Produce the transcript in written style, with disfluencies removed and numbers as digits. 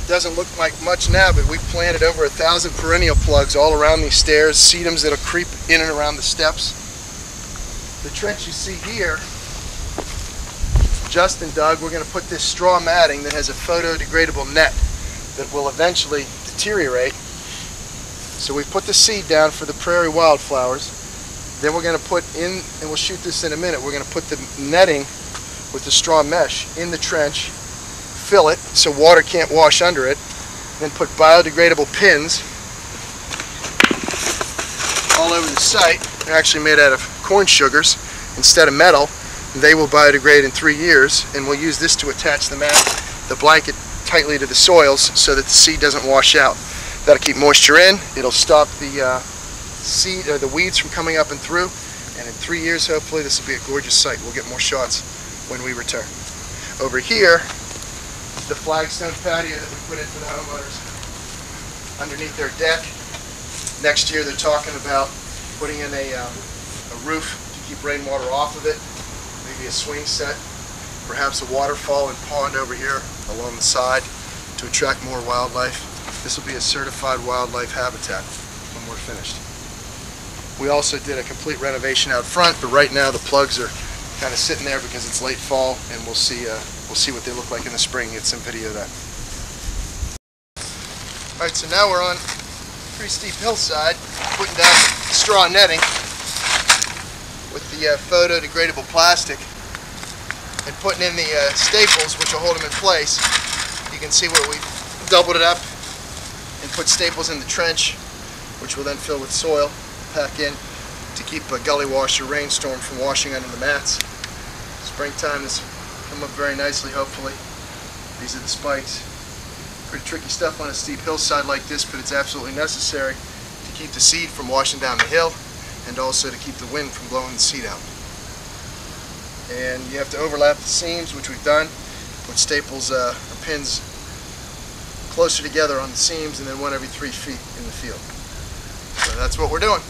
Doesn't look like much now, but we've planted over 1,000 perennial plugs all around these stairs, sedums that'll creep in and around the steps. The trench you see here, Justin dug, we're going to put this straw matting that has a photodegradable net that will eventually deteriorate. So we put the seed down for the prairie wildflowers. Then we're going to put in, and we'll shoot this in a minute, we're going to put the netting with the straw mesh in the trench, fill it so water can't wash under it, then put biodegradable pins all over the site. They're actually made out of corn sugars instead of metal. They will biodegrade in 3 years, and we'll use this to attach the mat, the blanket, tightly to the soils so that the seed doesn't wash out. That'll keep moisture in, it'll stop the seed or the weeds from coming up and through, and in 3 years hopefully this will be a gorgeous site. We'll get more shots when we return. Over here, the flagstone patio that we put in for the homeowners underneath their deck. Next year they're talking about putting in a roof to keep rainwater off of it, maybe a swing set, perhaps a waterfall and pond over here along the side to attract more wildlife. This will be a certified wildlife habitat when we're finished. We also did a complete renovation out front, but right now the plugs are kind of sitting there because it's late fall, and we'll see what they look like in the spring. Get some video of that. Alright, so now we're on a pretty steep hillside, putting down straw netting with the photodegradable plastic and putting in the staples which will hold them in place. You can see where we've doubled it up and put staples in the trench, which will then fill with soil, pack in to keep a gully wash or rainstorm from washing under the mats. Springtime has come up very nicely, hopefully. These are the spikes. Pretty tricky stuff on a steep hillside like this, but it's absolutely necessary to keep the seed from washing down the hill and also to keep the wind from blowing the seed out. And you have to overlap the seams, which we've done. Put staples or pins closer together on the seams, and then one every 3 feet in the field. So that's what we're doing.